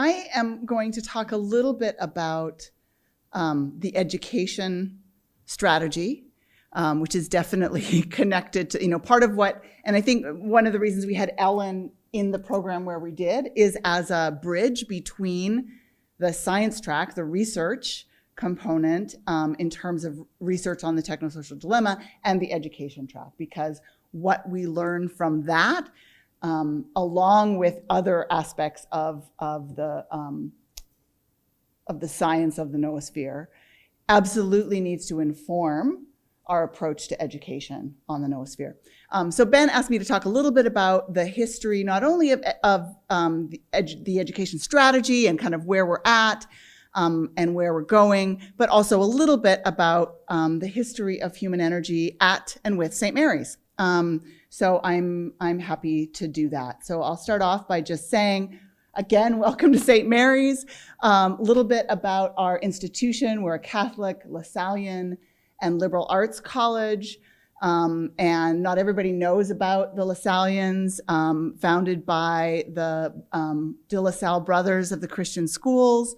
I am going to talk a little bit about the education strategy, which is definitely connected to, part of what, and I think one of the reasons we had Ellen in the program where we did is as a bridge between the science track, the research component in terms of research on the technosocial dilemma, and the education track, because what we learn from that, along with other aspects of the science of the noosphere, absolutely needs to inform our approach to education on the noosphere. So Ben asked me to talk a little bit about the history, not only of the education strategy and kind of where we're at and where we're going, but also a little bit about the history of human energy at and with St. Mary's. So I'm happy to do that. So I'll start off by just saying, again, welcome to St. Mary's. A little bit about our institution. We're a Catholic, LaSallian, and liberal arts college. And not everybody knows about the LaSallians, founded by the de La Salle brothers of the Christian schools.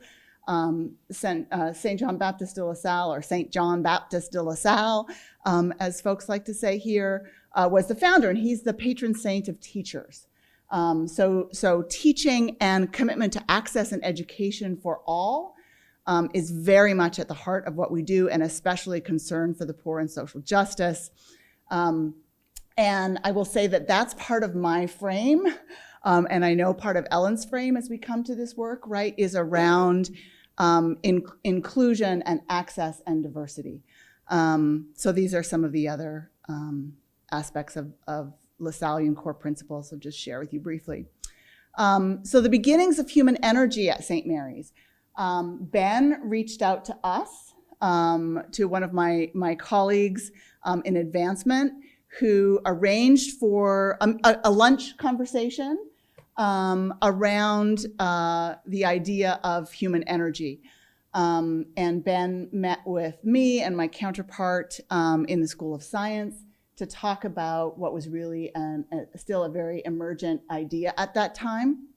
St. John Baptist de La Salle, or St. John Baptist de La Salle, as folks like to say here, was the founder, and he's the patron saint of teachers. So teaching and commitment to access and education for all is very much at the heart of what we do, and especially concern for the poor and social justice. And I will say that that's part of my frame, and I know part of Ellen's frame as we come to this work, right, is around inclusion and access and diversity. So these are some of the other aspects of LaSallian core principles I'll just share with you briefly. So the beginnings of human energy at St. Mary's. Ben reached out to us, to one of my colleagues in advancement, who arranged for a lunch conversation around the idea of human energy. And Ben met with me and my counterpart in the School of Science to talk about what was really still a very emergent idea at that time.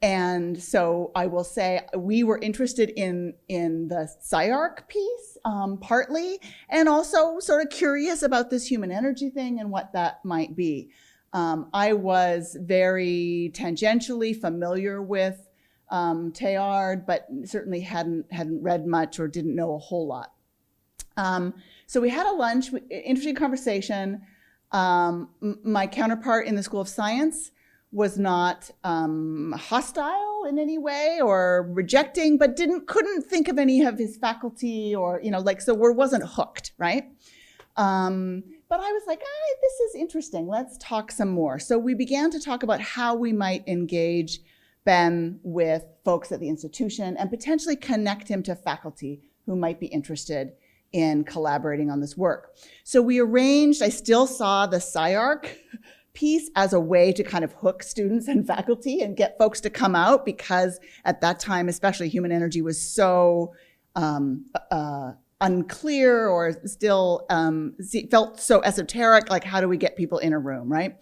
And so I will say we were interested in the SciArc piece, partly, and also sort of curious about this human energy thing and what that might be. I was very tangentially familiar with Teilhard, but certainly hadn't read much or didn't know a whole lot. So we had a lunch, interesting conversation. My counterpart in the School of Science was not hostile in any way or rejecting, but couldn't think of any of his faculty or, so we wasn't hooked, right? But I was like, this is interesting. Let's talk some more. So we began to talk about how we might engage Ben with folks at the institution and potentially connect him to faculty who might be interested in collaborating on this work. So we arranged, I still saw the SciArc piece as a way to kind of hook students and faculty and get folks to come out, because at that time, especially, human energy was so unclear or still felt so esoteric, like how do we get people in a room, right?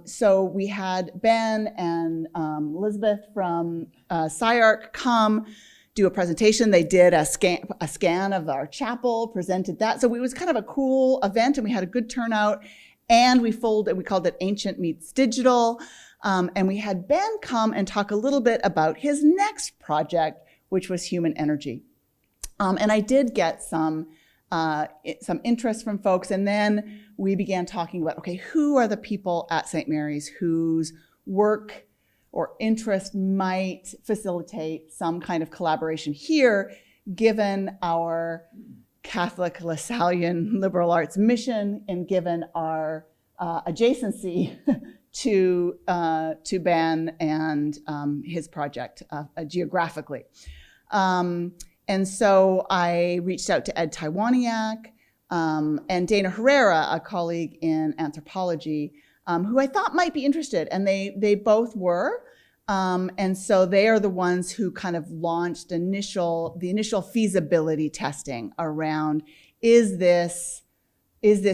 So we had Ben and Elizabeth from SciArc come do a presentation. They did a scan of our chapel, presented that. So it was kind of a cool event, and we had a good turnout. And we called it Ancient Meets Digital. And we had Ben come and talk a little bit about his next project, which was human energy. And I did get some interest from folks. And then we began talking about, okay, who are the people at St. Mary's whose work or interest might facilitate some kind of collaboration here, given our Catholic LaSallian liberal arts mission and given our adjacency to Ben and his project geographically. And so I reached out to Ed Taiwaniak and Dana Herrera, a colleague in anthropology, who I thought might be interested, and they both were. And so they are the ones who kind of launched the initial feasibility testing around, is this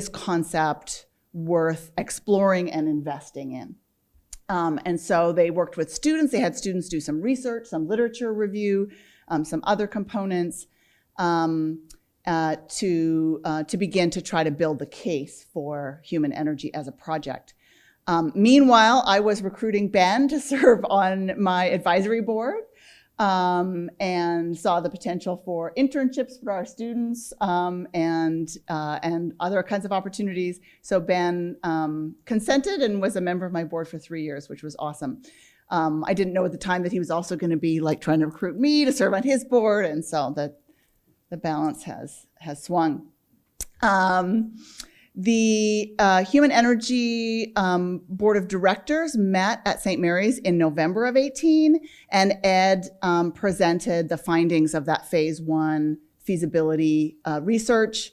concept worth exploring and investing in? And so they worked with students. They had students do some research, some literature review, some other components to begin to try to build the case for human energy as a project. Meanwhile, I was recruiting Ben to serve on my advisory board and saw the potential for internships for our students and other kinds of opportunities. So Ben consented and was a member of my board for 3 years, which was awesome. I didn't know at the time that he was also going to be like trying to recruit me to serve on his board, and so the balance has swung. The Human Energy Board of Directors met at St. Mary's in November of 18, and Ed presented the findings of that phase 1 feasibility research,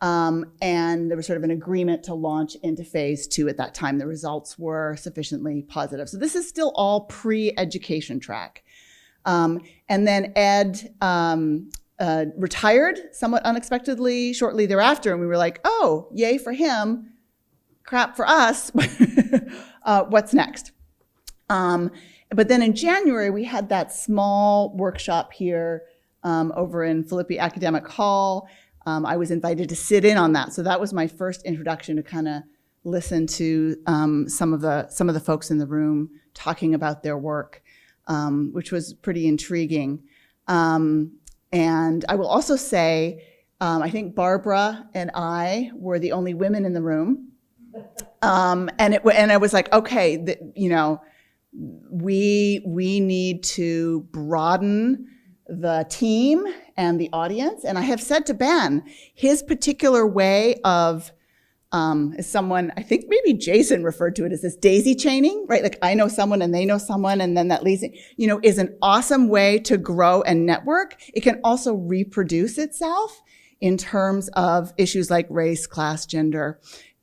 and there was sort of an agreement to launch into phase 2 at that time. The results were sufficiently positive. So this is still all pre-education track. And then Ed retired somewhat unexpectedly shortly thereafter, and we were like, oh, yay for him, crap for us, what's next? But then in January, we had that small workshop here over in Philippi Academic Hall. I was invited to sit in on that, so that was my first introduction to kind of listen to some of the folks in the room talking about their work, which was pretty intriguing. And I will also say, I think Barbara and I were the only women in the room. And I was like, okay, we need to broaden the team and the audience. And I have said to Ben, his particular way of, as someone, I think maybe Jason referred to it as this daisy chaining, right? Like I know someone and they know someone and then that leads, is an awesome way to grow and network. It can also reproduce itself in terms of issues like race, class, gender,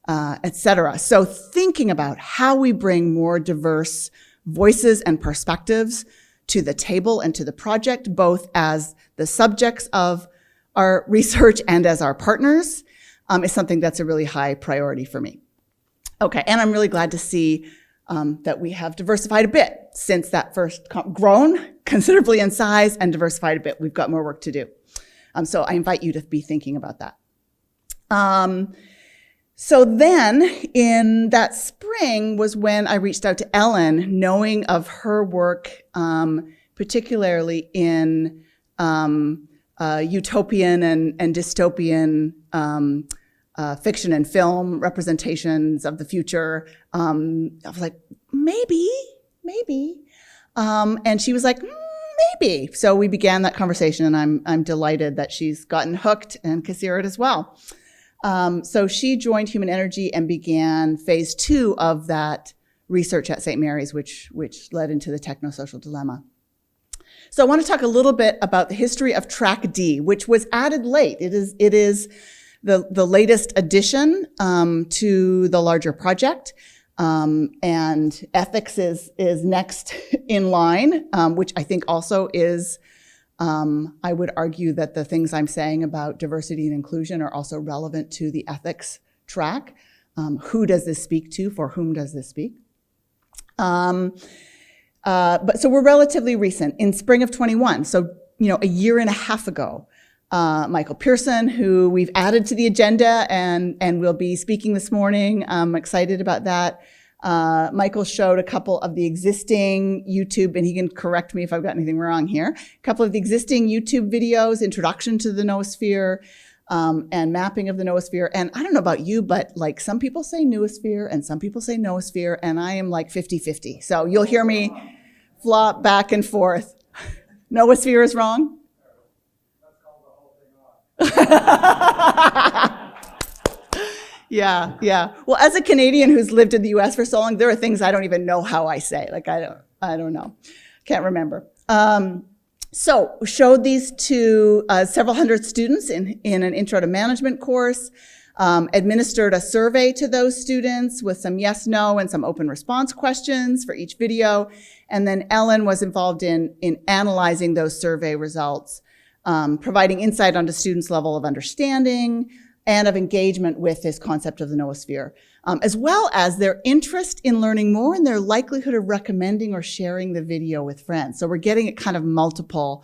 et cetera. So thinking about how we bring more diverse voices and perspectives to the table and to the project, both as the subjects of our research and as our partners, is something that's a really high priority for me. Okay, and I'm really glad to see that we have diversified a bit since that first grown considerably in size and diversified a bit. We've got more work to do. So I invite you to be thinking about that. So then in that spring was when I reached out to Ellen, knowing of her work, particularly in utopian and dystopian fiction and film representations of the future. I was like, maybe. And she was like, maybe. So we began that conversation, and I'm delighted that she's gotten hooked, and Kasirat as well. So she joined Human Energy and began phase 2 of that research at St. Mary's, which led into the technosocial dilemma. So I want to talk a little bit about the history of Track D, which was added late. It is the latest addition to the larger project, and ethics is next in line, which I think also is. I would argue that the things I'm saying about diversity and inclusion are also relevant to the ethics track. Who does this speak to? For whom does this speak? But so we're relatively recent. In spring of 21, so a year and a half ago, Michael Pearson, who we've added to the agenda and will be speaking this morning. I'm excited about that. Michael showed a couple of the existing YouTube, and he can correct me if I've got anything wrong here, a couple of the existing YouTube videos, introduction to the noosphere, and mapping of the noosphere. And I don't know about you, but like some people say noosphere and some people say noosphere, and I am like 50-50. So you'll hear me flop back and forth. Noosphere is wrong? Yeah. Well, as a Canadian who's lived in the US for so long, there are things I don't even know how I say. Like, I don't know. Can't remember. So showed these to several hundred students in an intro to management course, administered a survey to those students with some yes, no, and some open response questions for each video. And then Ellen was involved in analyzing those survey results, providing insight onto students' level of understanding and of engagement with this concept of the noosphere, as well as their interest in learning more and their likelihood of recommending or sharing the video with friends. So we're getting at kind of multiple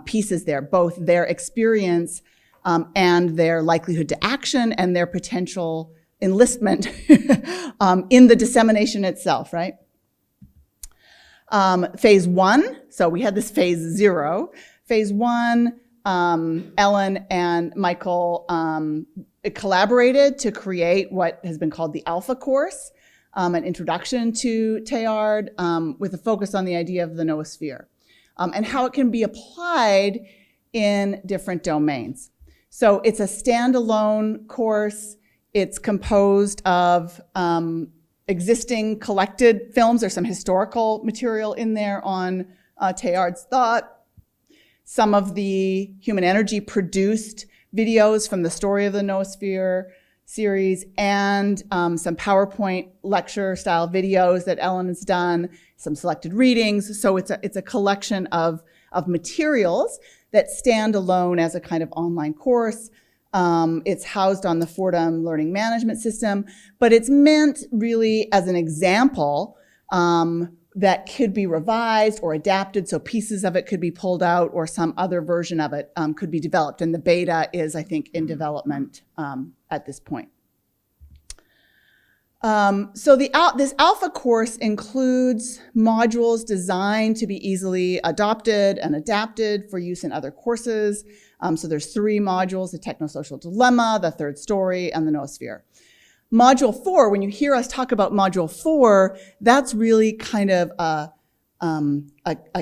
pieces there, both their experience and their likelihood to action and their potential enlistment in the dissemination itself, right? Phase 1, so we had this phase 0. Phase 1, Ellen and Michael collaborated to create what has been called the Alpha course, an introduction to Teilhard with a focus on the idea of the noosphere and how it can be applied in different domains. So it's a standalone course. It's composed of existing collected films. There's some historical material in there on Teilhard's thought. Some of the Human Energy produced videos from the Story of the Noosphere series and some PowerPoint lecture style videos that Ellen has done, some selected readings. So it's a collection of materials that stand alone as a kind of online course. It's housed on the Fordham Learning Management System, but it's meant really as an example that could be revised or adapted, so pieces of it could be pulled out or some other version of it could be developed. And the beta is, I think, in development at this point. So this Alpha course includes modules designed to be easily adopted and adapted for use in other courses. So there's 3 modules: the technosocial dilemma, the third story, and the noosphere. Module 4, when you hear us talk about Module 4, that's really kind of a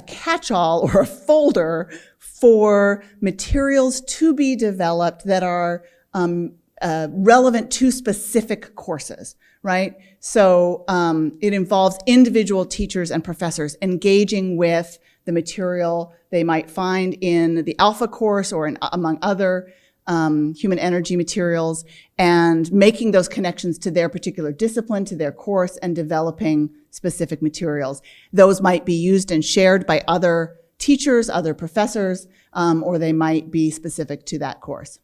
catch-all or a folder for materials to be developed that are relevant to specific courses, right? So it involves individual teachers and professors engaging with the material they might find in the Alpha course or among other human energy materials, and making those connections to their particular discipline, to their course, and developing specific materials. Those might be used and shared by other teachers, other professors, or they might be specific to that course.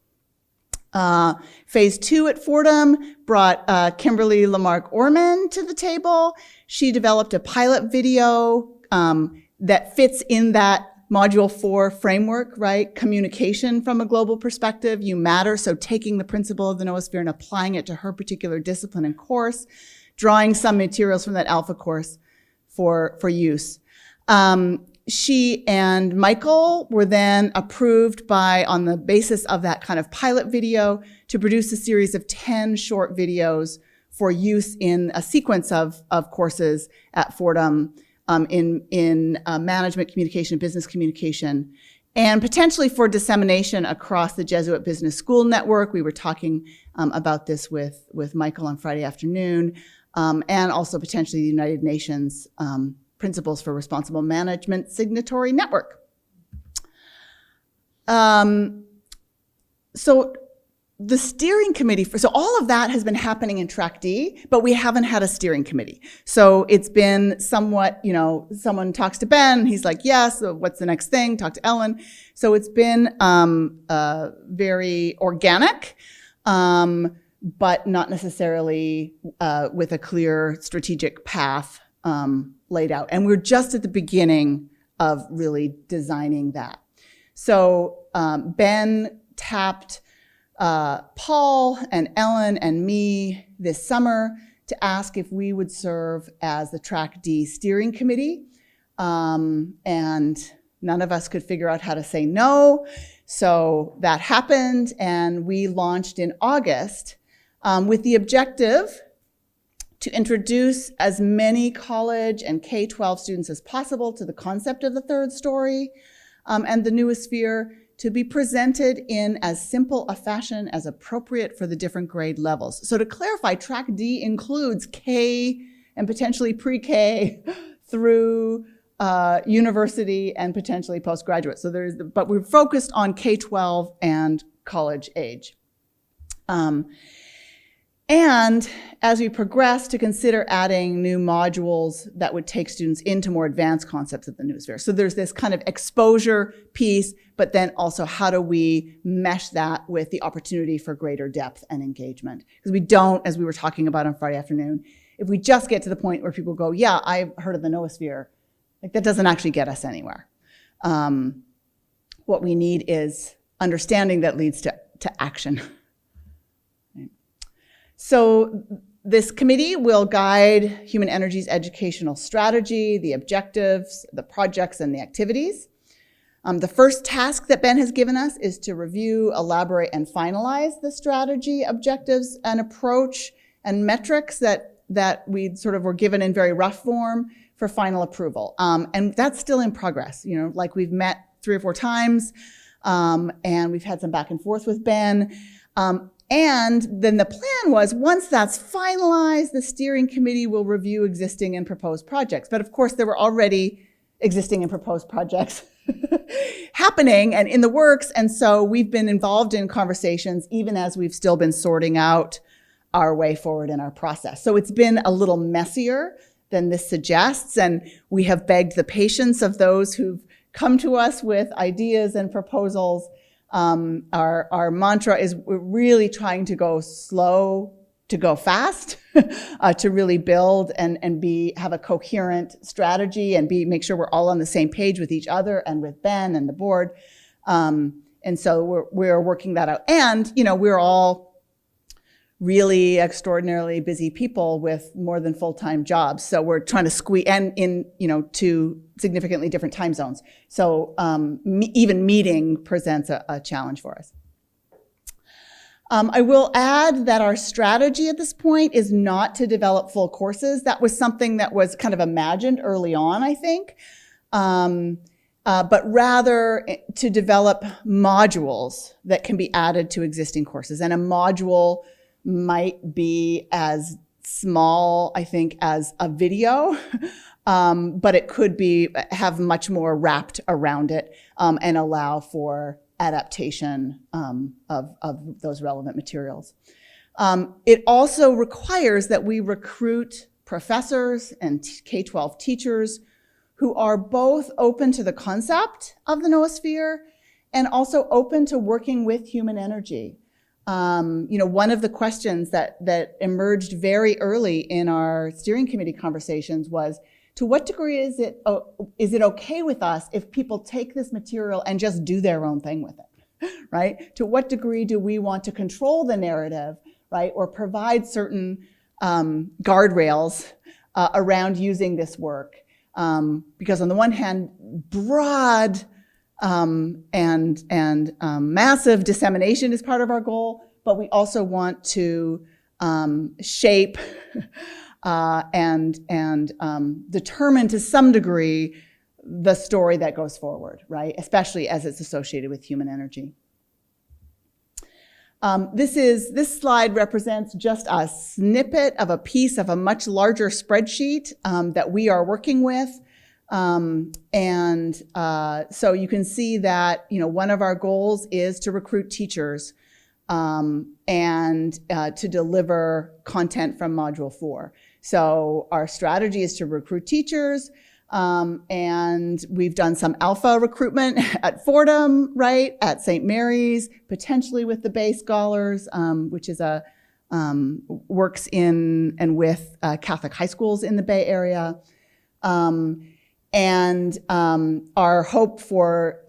Phase 2 at Fordham brought Kimberly Lamarck Orman to the table. She developed a pilot video that fits in that Module 4 framework, right? Communication from a global perspective, you matter. So taking the principle of the noosphere and applying it to her particular discipline and course, drawing some materials from that Alpha course for use. She and Michael were then approved on the basis of that kind of pilot video to produce a series of 10 short videos for use in a sequence of courses at Fordham in management communication, business communication, and potentially for dissemination across the Jesuit Business School Network. We were talking about this with Michael on Friday afternoon, and also potentially the United Nations Principles for Responsible Management Signatory Network. So the steering committee, so all of that has been happening in Track D, but we haven't had a steering committee. So it's been somewhat, someone talks to Ben, he's like, yes, so what's the next thing? Talk to Ellen. So it's been very organic, but not necessarily with a clear strategic path laid out. And we're just at the beginning of really designing that. So Ben tapped Paul and Ellen and me this summer to ask if we would serve as the Track D steering committee. And none of us could figure out how to say no. So that happened, and we launched in August with the objective to introduce as many college and K-12 students as possible to the concept of the third story and the noosphere, to be presented in as simple a fashion as appropriate for the different grade levels. So to clarify, Track D includes K and potentially pre-K through university and potentially postgraduate. So but we're focused on K-12 and college age. And as we progress, to consider adding new modules that would take students into more advanced concepts of the noosphere. So there's this kind of exposure piece, but then also how do we mesh that with the opportunity for greater depth and engagement? Because we don't, as we were talking about on Friday afternoon, if we just get to the point where people go, yeah, I've heard of the noosphere, like that doesn't actually get us anywhere. What we need is understanding that leads to action. So this committee will guide Human Energy's educational strategy, the objectives, the projects, and the activities. The first task that Ben has given us is to review, elaborate, and finalize the strategy, objectives, and approach and metrics that we sort of were given in very rough form for final approval. And that's still in progress. You know, like we've met 3 or 4 times, and we've had some back and forth with Ben. And then the plan was, once that's finalized, the steering committee will review existing and proposed projects. But of course, there were already existing and proposed projects happening and in the works. And so we've been involved in conversations, even as we've still been sorting out our way forward in our process. So it's been a little messier than this suggests. And we have begged the patience of those who've come to us with ideas and proposals. Our mantra is we're really trying to go slow to go fast, to really build and have a coherent strategy and make sure we're all on the same page with each other and with Ben and the board. And so we're working that out. And, you know, we're all really extraordinarily busy people with more than full-time jobs. So we're trying to squeeze, and in, you know, 2 significantly different time zones. So even meeting presents a challenge for us. I will add that our strategy at this point is not to develop full courses. That was something that was kind of imagined early on, I think, but rather to develop modules that can be added to existing courses. And a module might be as small, I think, as a video, but it could have much more wrapped around it and allow for adaptation of those relevant materials. It also requires that we recruit professors and K-12 teachers who are both open to the concept of the noosphere and also open to working with human energy. You know, one of the questions that emerged very early in our steering committee conversations was, to what degree is it okay with us if people take this material and just do their own thing with it, right? To what degree do we want to control the narrative, right, or provide certain guardrails around using this work? Because on the one hand, broad and massive dissemination is part of our goal, but we also want to shape and determine to some degree the story that goes forward, right? Especially as it's associated with human energy. This slide represents just a snippet of a piece of a much larger spreadsheet that we are working with. So you can see that, you know, one of our goals is to recruit teachers and to deliver content from Module 4. So our strategy is to recruit teachers, and we've done some alpha recruitment at Fordham, right, at St. Mary's, potentially with the Bay Scholars, which is works in and with Catholic high schools in the Bay Area. And our hope for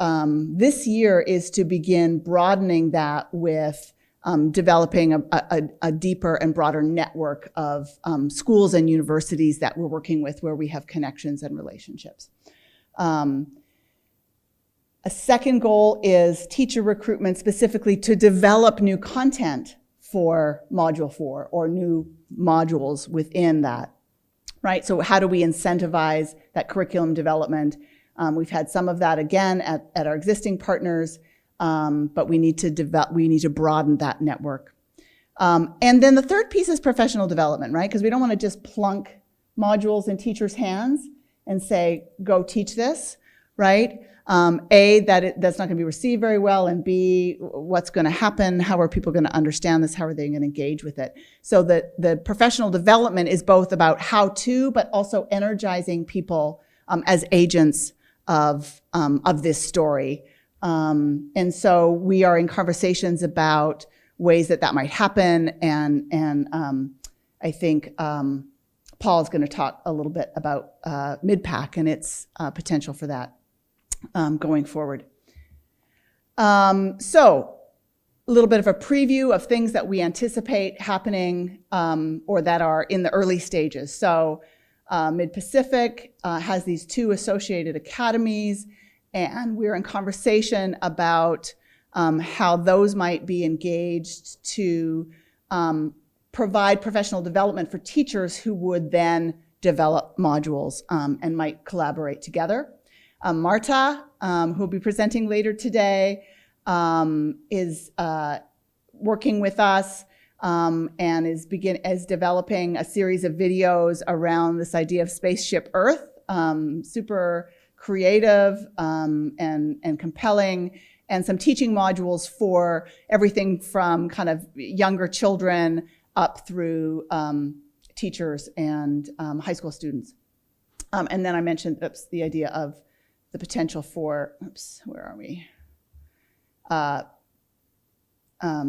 this year is to begin broadening that with developing a deeper and broader network of schools and universities that we're working with where we have connections and relationships. A second goal is teacher recruitment, specifically to develop new content for Module 4 or new modules within that. Right, so how do we incentivize that curriculum development? We've had some of that again at our existing partners, but we need to broaden that network. And then the third piece is professional development, right? Because we don't want to just plunk modules in teachers' hands and say, go teach this, right? A, that's not going to be received very well, and B, what's going to happen? How are people going to understand this? How are they going to engage with it? So the professional development is both about how to, but also energizing people as agents of this story. And so we are in conversations about ways that might happen, and I think Paul's going to talk a little bit about Mid-Pack and its potential for that going forward. So a little bit of a preview of things that we anticipate happening or that are in the early stages. So Mid-Pacific has these 2 associated academies, and we're in conversation about how those might be engaged to provide professional development for teachers who would then develop modules and might collaborate together. Marta, who will be presenting later today, is working with us and is developing a series of videos around this idea of Spaceship Earth, super creative and compelling, and some teaching modules for everything from kind of younger children up through teachers and high school students. And then I mentioned, the idea of the potential for, where are we?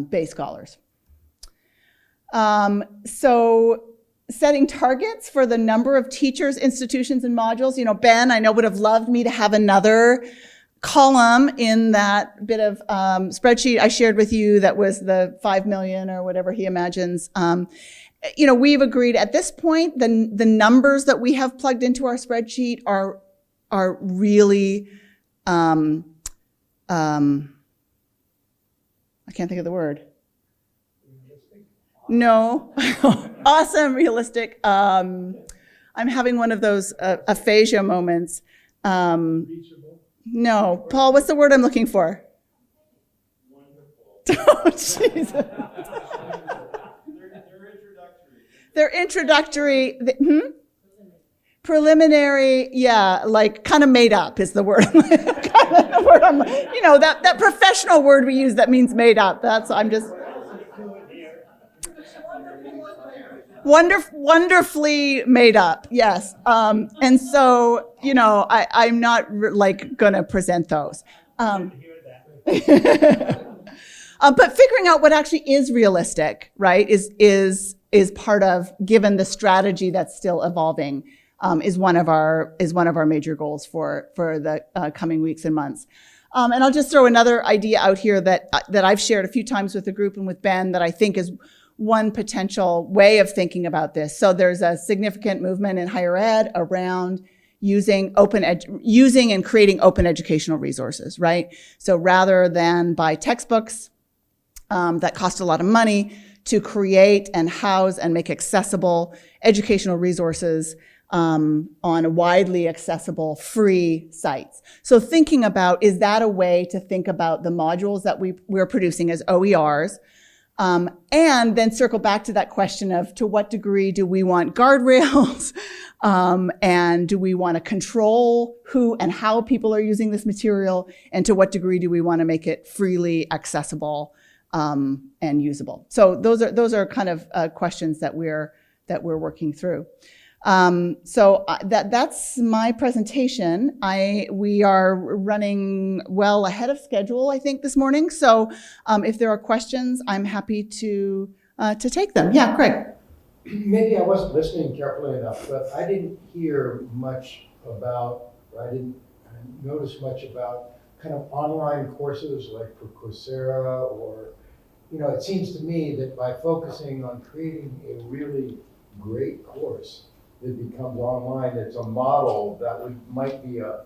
Bay scholars. So setting targets for the number of teachers, institutions, and modules. You know, Ben, I know, would have loved me to have another column in that bit of spreadsheet I shared with you that was the 5 million or whatever he imagines. You know, we've agreed at this point, the numbers that we have plugged into our spreadsheet are really, I can't think of the word. No, awesome, realistic. I'm having one of those aphasia moments. No, Paul, what's the word I'm looking for? Wonderful. Oh, Jesus. They're introductory. Preliminary, yeah, like kind of made up is the word. You know, that professional word we use that means made up. I'm just wonderfully made up, yes. And so, you know, I'm not like gonna present those. But figuring out what actually is realistic, right, is part of, given the strategy that's still evolving, is one of our major goals for the coming weeks and months. And I'll just throw another idea out here that I've shared a few times with the group and with Ben that I think is one potential way of thinking about this. So there's a significant movement in higher ed around using and creating open educational resources, right? So rather than buy textbooks that cost a lot of money, to create and house and make accessible educational resources on widely accessible free sites. So thinking about, is that a way to think about the modules that we're producing as OERs? And then circle back to that question of, to what degree do we want guardrails? And do we want to control who and how people are using this material? And to what degree do we want to make it freely accessible and usable? So those are kind of questions that we're working through. So that's my presentation. We are running well ahead of schedule, I think, this morning. So if there are questions, I'm happy to take them. Yeah, Craig. Maybe I wasn't listening carefully enough, but I didn't hear much about, or I didn't notice much about kind of online courses like for Coursera, or, you know, it seems to me that by focusing on creating a really great course that becomes online, it's a model that might be a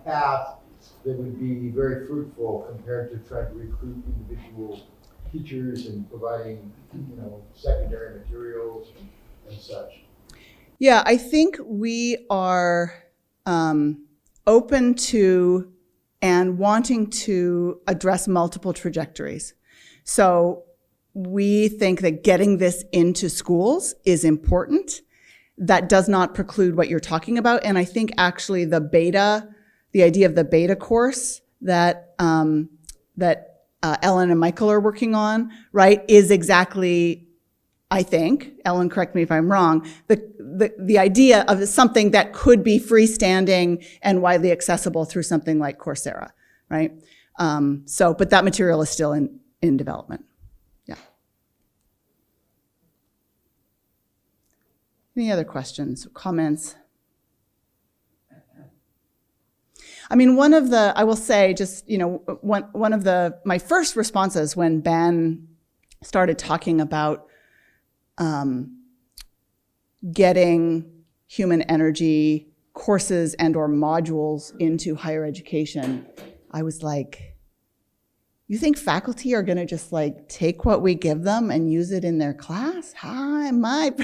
path that would be very fruitful compared to trying to recruit individual teachers and providing, you know, secondary materials and such. Yeah, I think we are open to and wanting to address multiple trajectories. So we think that getting this into schools is important, that does not preclude what you're talking about. And I think actually the idea of the beta course that Ellen and Michael are working on, right, is exactly, I think, Ellen, correct me if I'm wrong, the idea of something that could be freestanding and widely accessible through something like Coursera, right? But that material is still in development. Yeah. Any other questions, comments? I mean, I will say just, one of my first responses when Ben started talking about getting human energy courses and or modules into higher education, I was like, you think faculty are going to just like take what we give them and use it in their class? My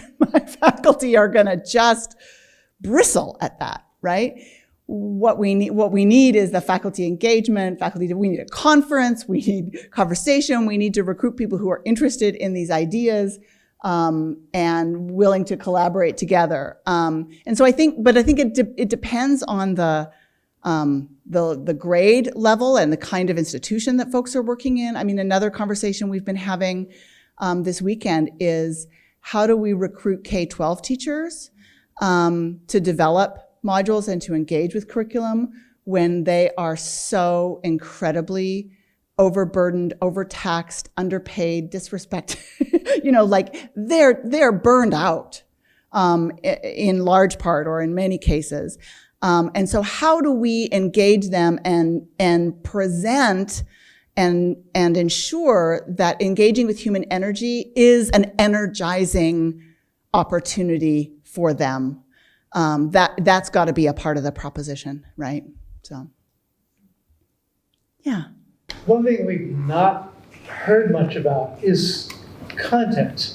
faculty are going to just bristle at that, right? What we need is the faculty engagement. We need a conference. We need conversation. We need to recruit people who are interested in these ideas and willing to collaborate together. And so I think it depends on the grade level and the kind of institution that folks are working in. I mean, another conversation we've been having this weekend is how do we recruit K-12 teachers to develop modules and to engage with curriculum when they are so incredibly overburdened, overtaxed, underpaid, disrespected. Like they're burned out in large part or in many cases. And so how do we engage them and present and ensure that engaging with human energy is an energizing opportunity for them? That's got to be a part of the proposition, right? So, yeah. One thing we've not heard much about is content.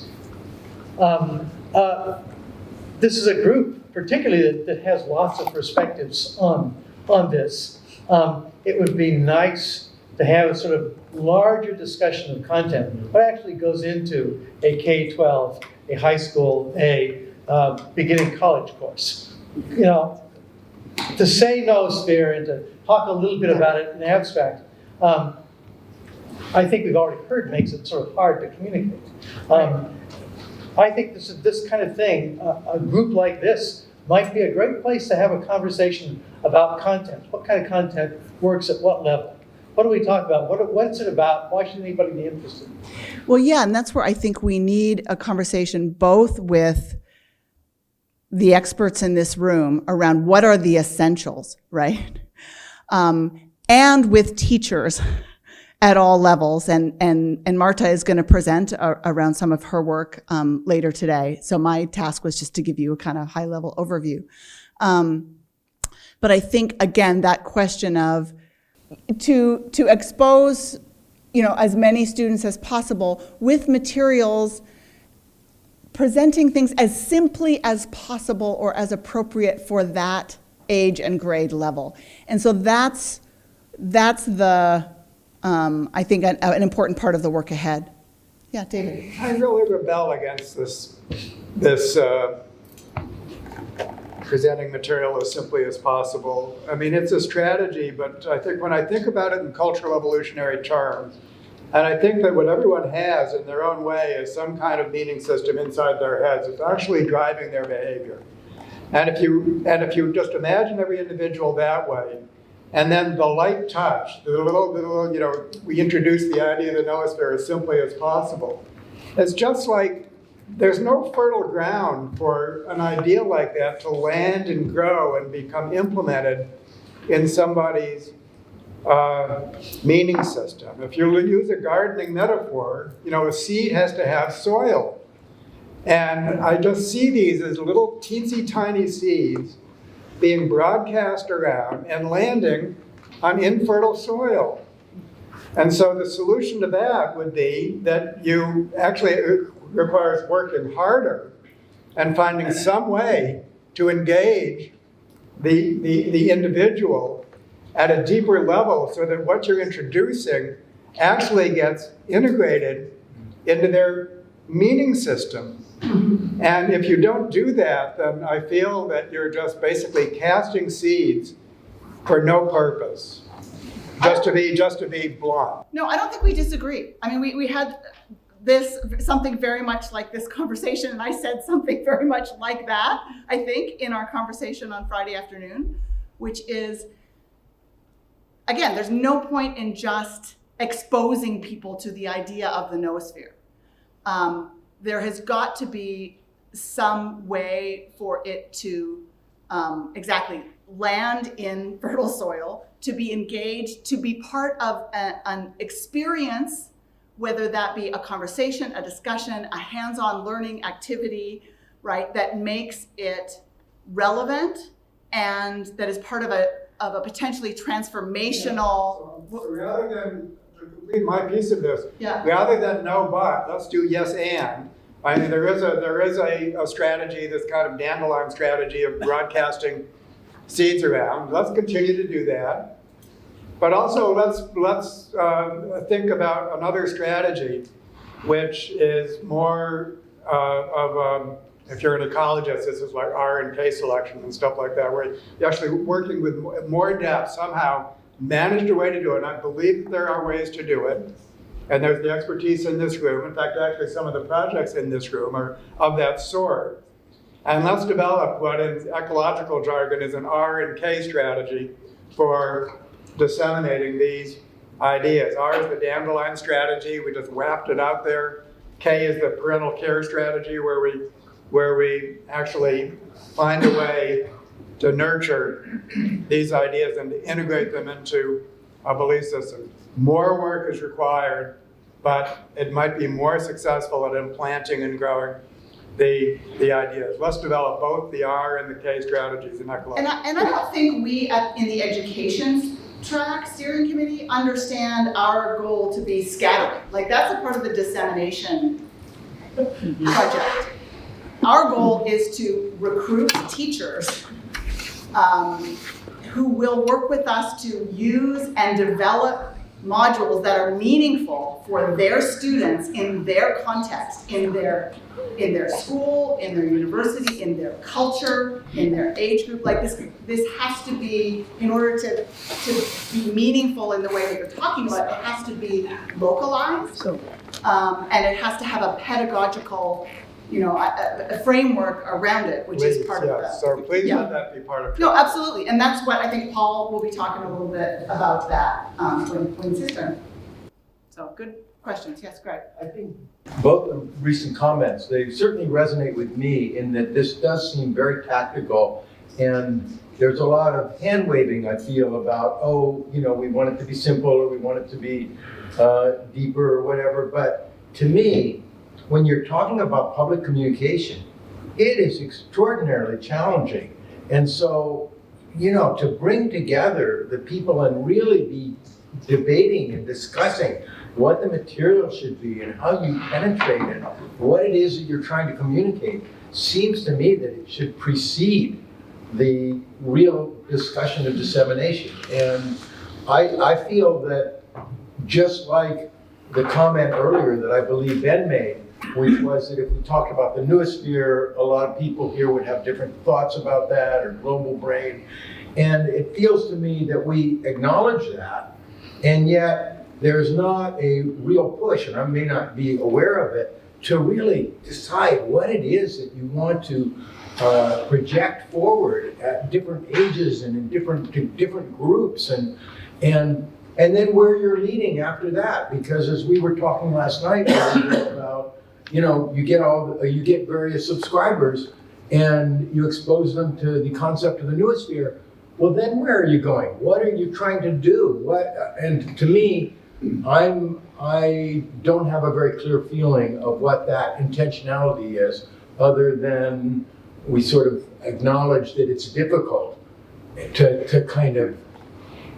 This is a group, particularly that has lots of perspectives on this. It would be nice to have a sort of larger discussion of content. What actually goes into a K-12, a high school, a beginning college course? To say noosphere and to talk a little bit about it in abstract, I think we've already heard makes it sort of hard to communicate. I think this kind of thing, a group like this, might be a great place to have a conversation about content. What kind of content works at what level? What do we talk about? What's it about? Why should anybody be interested? Well, yeah, and that's where I think we need a conversation both with the experts in this room around what are the essentials, right? And with teachers at all levels. And Marta is going to present around some of her work later today. So my task was just to give you a kind of high-level overview. But I think, again, that question of to expose, as many students as possible with materials, presenting things as simply as possible or as appropriate for that age and grade level. And so that's the, I think, an important part of the work ahead. Yeah, David. I really rebel against this presenting material as simply as possible. I mean, it's a strategy, but I think when I think about it in cultural evolutionary terms, and I think that what everyone has in their own way is some kind of meaning system inside their heads. It's actually driving their behavior. And if you just imagine every individual that way, and then the light touch, the little, we introduce the idea of the noosphere as simply as possible. It's just like there's no fertile ground for an idea like that to land and grow and become implemented in somebody's meaning system. If you use a gardening metaphor, a seed has to have soil. And I just see these as little teensy tiny seeds being broadcast around and landing on infertile soil. And so the solution to that would be that you actually, it requires working harder and finding some way to engage the individual at a deeper level so that what you're introducing actually gets integrated into their meaning system. And if you don't do that, then I feel that you're just basically casting seeds for no purpose. Just to be blunt. No, I don't think we disagree. I mean, we had something very much like this conversation, and I said something very much like that, I think, in our conversation on Friday afternoon, which is, again, there's no point in just exposing people to the idea of the noosphere. There has got to be some way for it to exactly land in fertile soil, to be engaged, to be part of an experience, whether that be a conversation, a discussion, a hands-on learning activity, right, that makes it relevant and that is part of a potentially transformational. So rather than, to complete my piece of this, Yeah. rather than no but, let's do yes and. I mean, there is a strategy, this kind of dandelion strategy of broadcasting seeds around. Let's continue to do that. But also let's think about another strategy, which is more if you're an ecologist, this is like R and K selection and stuff like that, where you're actually working with more depth, somehow managed a way to do it. And I believe that there are ways to do it. And there's the expertise in this room. In fact, actually some of the projects in this room are of that sort. And let's develop what in ecological jargon is an R and K strategy for disseminating these ideas. R is the dandelion strategy, we just whapped it out there. K is the parental care strategy, where we actually find a way to nurture these ideas and to integrate them into a belief system. More work is required, but it might be more successful at implanting and growing the ideas. Let's develop both the R and the K strategies in ecology. And I don't think we in the education track steering committee understand our goal to be scattering. Like, that's a part of the dissemination project. Our goal is to recruit teachers who will work with us to use and develop modules that are meaningful for their students in their context, in their school, in their university, in their culture, in their age group. Like, this has to be, in order to be meaningful in the way that you're talking about, it has to be localized, and it has to have a pedagogical, a framework around it, which is part of that. So please let that be part of it. No, absolutely, and that's what I think Paul will be talking a little bit about that when it's his turn. So, good questions. Yes, Greg. I think both the recent comments, they certainly resonate with me in that this does seem very tactical, and there's a lot of hand waving, I feel, about, we want it to be simple, or we want it to be deeper, or whatever. But to me, when you're talking about public communication, it is extraordinarily challenging. And so, to bring together the people and really be debating and discussing what the material should be and how you penetrate it, what it is that you're trying to communicate, seems to me that it should precede the real discussion of dissemination. And I feel that, just like the comment earlier that I believe Ben made, which was that if we talked about the noosphere, a lot of people here would have different thoughts about that, or global brain. And it feels to me that we acknowledge that, and yet there's not a real push, and I may not be aware of it, to really decide what it is that you want to project forward at different ages and in different groups, and then where you're leading after that. Because as we were talking last night about, you get various subscribers and you expose them to the concept of the noosphere. Well, then where are you going? What are you trying to do? And to me, I don't have a very clear feeling of what that intentionality is, other than we sort of acknowledge that it's difficult to kind of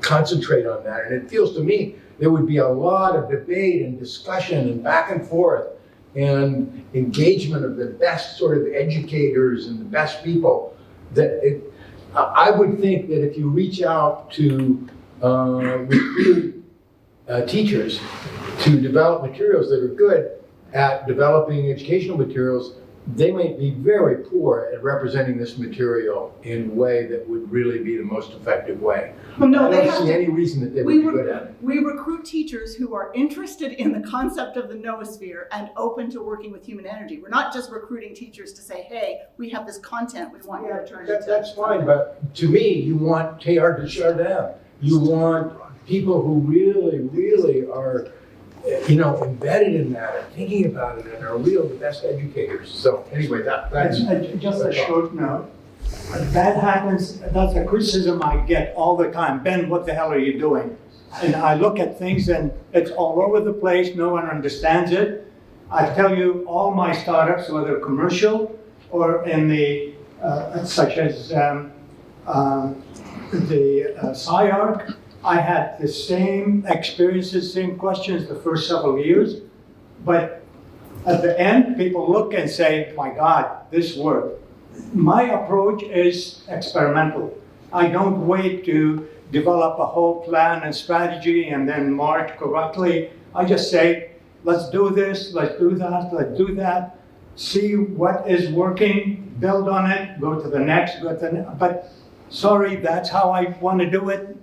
concentrate on that. And it feels to me there would be a lot of debate and discussion and back and forth and engagement of the best sort of educators and the best people. I would think that if you reach out to recruit teachers to develop materials that are good, at developing educational materials, they might be very poor at representing this material in a way that would really be the most effective way. Well, no, I they don't have see to- any reason that they would We, be good at it. we recruit teachers who are interested in the concept of the noosphere and open to working with human energy. We're not just recruiting teachers to say, hey, we have this content we want you to turn into. That's fine, but to me, you want Teilhard de Chardin. You want people who really are, embedded in that and thinking about it and are real the best educators. So anyway, that's. Just a short note. That happens, that's a criticism I get all the time. Ben, what the hell are you doing? And I look at things and it's all over the place, no one understands it. I tell you, all my startups, whether commercial or in the, such as the SciArc, I had the same experiences, same questions the first several years. But at the end, people look and say, my God, this worked. My approach is experimental. I don't wait to develop a whole plan and strategy and then march correctly. I just say, let's do this, let's do that, let's do that, see what is working, build on it, go to the next, but sorry, that's how I want to do it,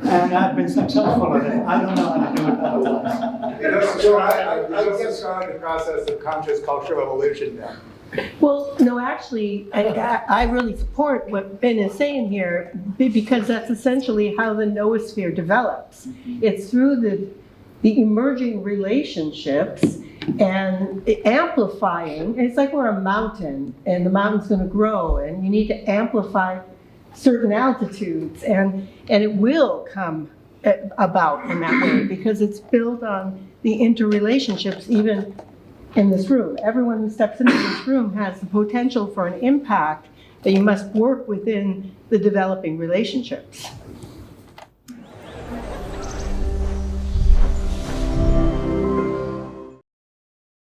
and I've been successful at it. I don't know how to do it otherwise. So I guess describe the process of conscious cultural evolution then. Well, no, actually, I really support what Ben is saying here because that's essentially how the noosphere develops. It's through the emerging relationships and amplifying. It's like we're a mountain and the mountain's going to grow and you need to amplify certain altitudes and it will come about in that way because it's built on the interrelationships even in this room. Everyone who steps into this room has the potential for an impact that you must work within the developing relationships.